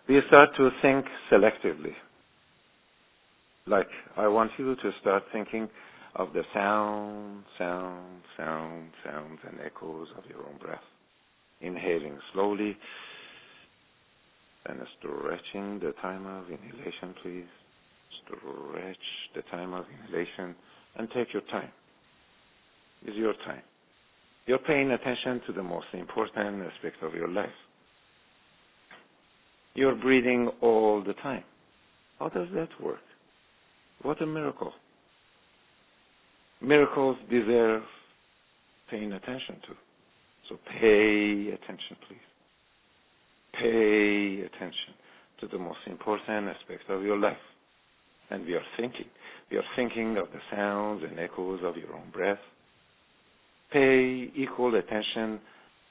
We start to think selectively. Like, I want you to start thinking of the sounds and echoes of your own breath. Inhaling slowly and stretching the time of inhalation, please. Stretch the time of inhalation and take your time. It's your time. You're paying attention to the most important aspect of your life. You're breathing all the time. How does that work? What a miracle. Miracles deserve paying attention to. So pay attention, please. Pay attention to the most important aspect of your life. And we are thinking. We are thinking of the sounds and echoes of your own breath. Pay equal attention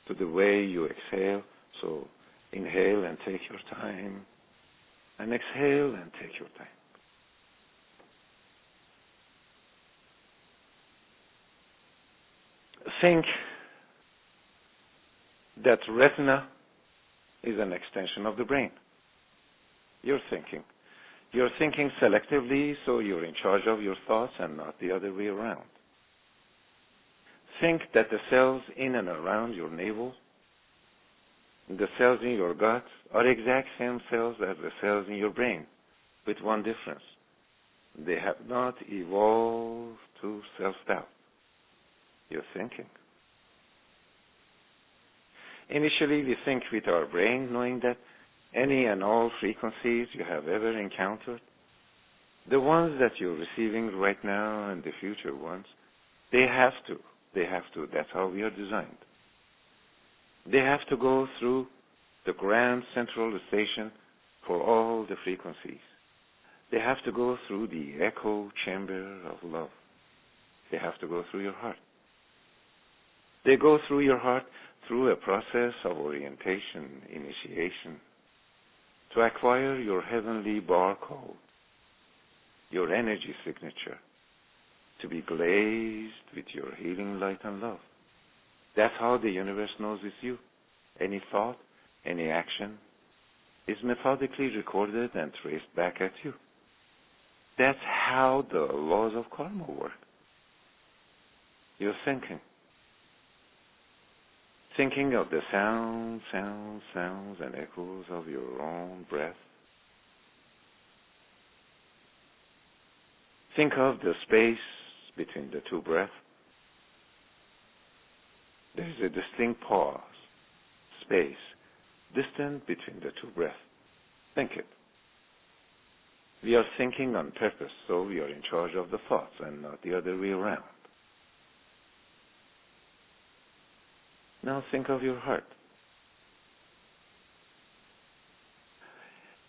to the way you exhale. So inhale and take your time. And exhale and take your time. Think that retina is an extension of the brain. You're thinking. You're thinking selectively, so you're in charge of your thoughts and not the other way around. Think that the cells in and around your navel, the cells in your gut, are exact same cells as the cells in your brain, with one difference. They have not evolved to self-doubt. You're thinking. Initially, we think with our brain, knowing that any and all frequencies you have ever encountered, the ones that you're receiving right now and the future ones, they have to. That's how we are designed. They have to go through the grand central station for all the frequencies. They have to go through the echo chamber of love. They have to go through your heart. They go through your heart through a process of orientation, initiation, to acquire your heavenly barcode, your energy signature, to be glazed with your healing light and love. That's how the universe knows it's you. Any thought, any action is methodically recorded and traced back at you. That's how the laws of karma work. You're thinking. Thinking of the sounds and echoes of your own breath. Think of the space between the two breaths. There is a distinct pause, space, distant between the two breaths. Think it. We are thinking on purpose, so we are in charge of the thoughts and not the other way around. Now think of your heart.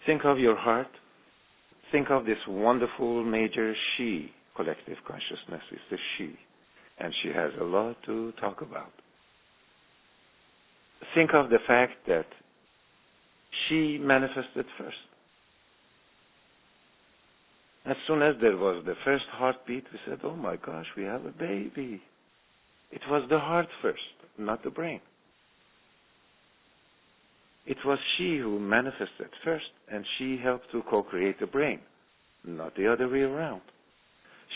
Think of your heart. Think of this wonderful major she, collective consciousness is the she, and she has a lot to talk about. Think of the fact that she manifested first. As soon as there was the first heartbeat, we said, oh my gosh, we have a baby. It was the heart first, not the brain. It was she who manifested first, and she helped to co-create the brain, not the other way around.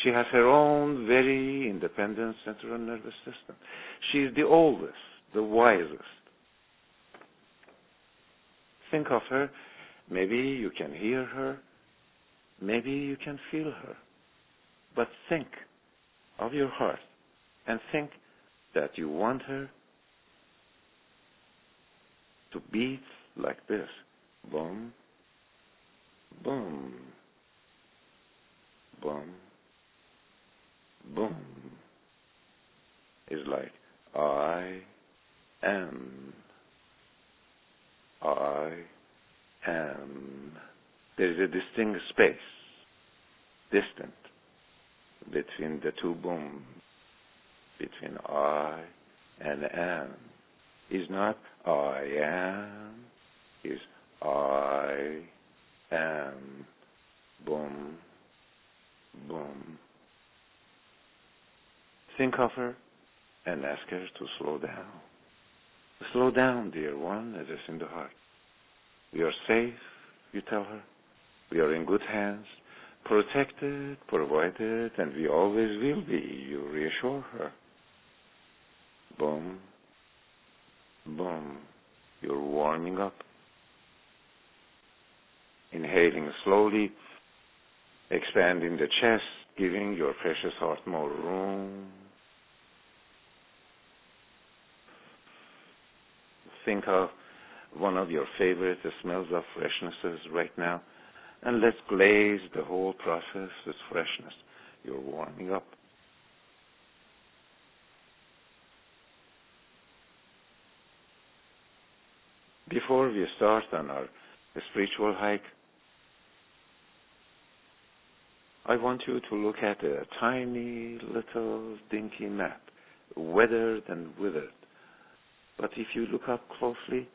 She has her own very independent central nervous system. She is the oldest, the wisest. Think of her. Maybe you can hear her. Maybe you can feel her. But think of your heart and think that you want her to beat like this. Boom, boom, boom, boom. It's like I am. I am. There is a distinct space, distant, between the two booms, between I and am. Is not I am, is I am. Boom, boom. Think of her and ask her to slow down. Slow down, dear one, as is in the heart. We are safe You tell her, we are in good hands, protected, provided, and we always will be. You reassure her. Boom, boom. You're warming up. Inhaling slowly, expanding the chest, giving your precious heart more room. Think of one of your favorite smells of freshnesses right now, and let's glaze the whole process with freshness. You're warming up. Before we start on our spiritual hike, I want you to look at a tiny little dinky map, weathered and withered. But if you look up closely,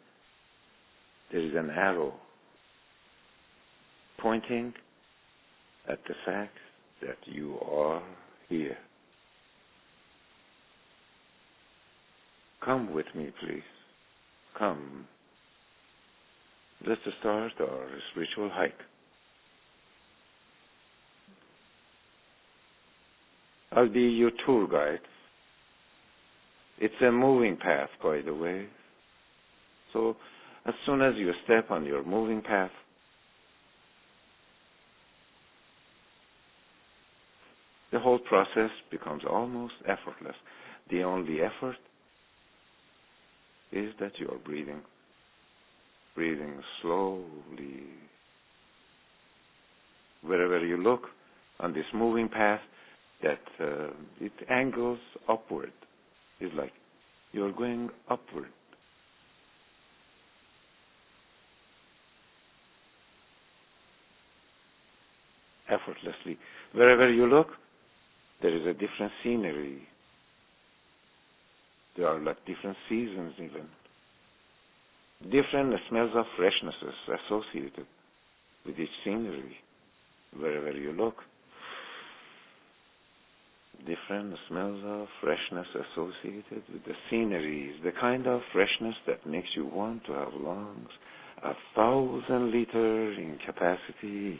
there is an arrow pointing at the fact that you are here. Come with me, please. Come. Let's start our spiritual hike. I'll be your tour guide. It's a moving path, by the way. So as soon as you step on your moving path, the whole process becomes almost effortless. The only effort is that you are breathing slowly. Wherever you look on this moving path, that it angles upward. It's like you're going upward. Effortlessly. Wherever you look, there is a different scenery. There are like different seasons even. Different smells of freshnesses associated with each scenery. Wherever you look, different smells of freshness associated with the sceneries, the kind of freshness that makes you want to have lungs 1,000 liters in capacity each.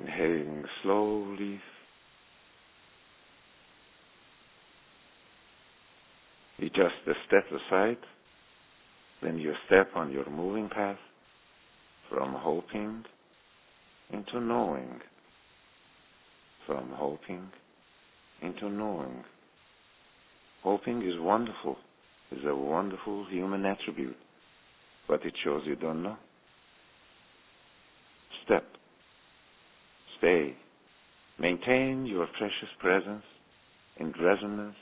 Inhaling slowly. You just step aside, then you step on your moving path from hoping into knowing, from hoping into knowing. Hoping is wonderful, is a wonderful human attribute, but it shows you don't know. Step, stay, maintain your precious presence in resonance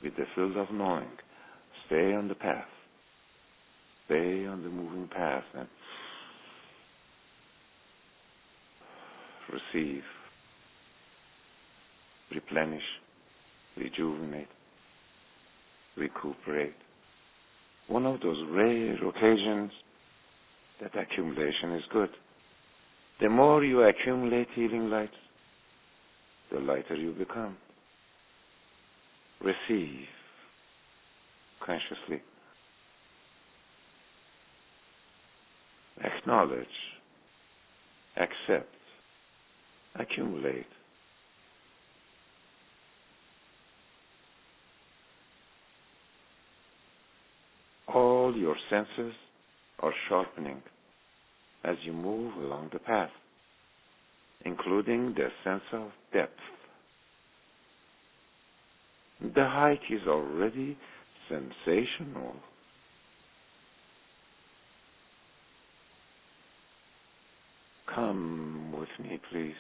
with the field of knowing. Stay on the path, stay on the moving path, and receive, replenish, rejuvenate, recuperate. One of those rare occasions that accumulation is good. The more you accumulate healing lights, the lighter you become. Receive consciously. Acknowledge, accept, accumulate. All your senses are sharpening as you move along the path, including the sense of depth. The hike is already sensational. Come with me, please,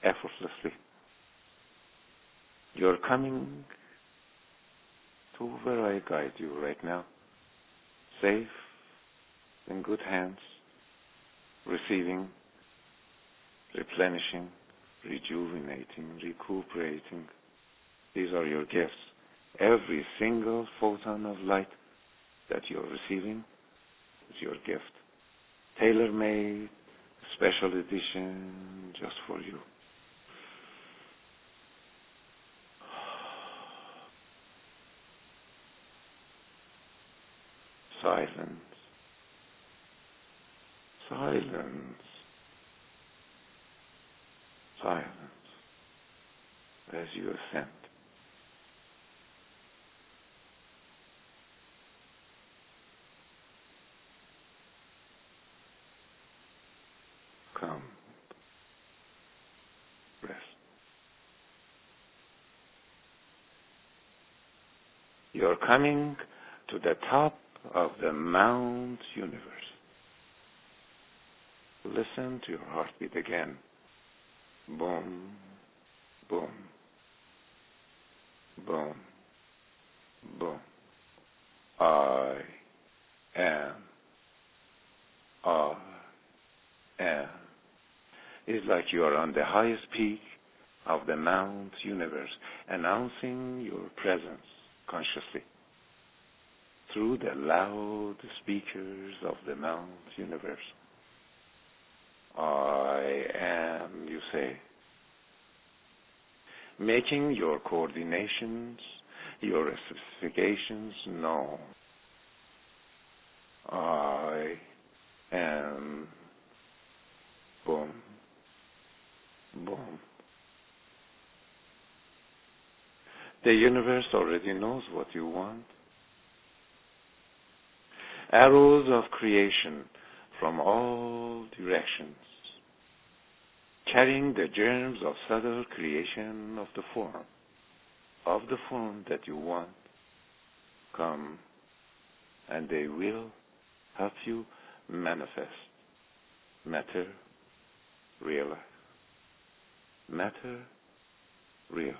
effortlessly. You're coming to where I guide you right now, safe, in good hands, receiving, replenishing, rejuvenating, recuperating. These are your gifts. Every single photon of light that you're receiving is your gift. Tailor-made, special edition, just for you. silence, silence, silence as you ascend. Come, rest. You're coming to the top of the Mount Universe. Listen to your heartbeat again. Boom, boom, boom, boom. I am. It's like you are on the highest peak of the Mount Universe, announcing your presence consciously through the loud speakers of the Mount Universe. I am, you say, making your coordinations, your specifications known. I am. Boom, boom. The universe already knows what you want. Arrows of creation from all directions, carrying the germs of subtle creation of the form that you want, come, and they will help you manifest. Matter, realize. Matter, realize.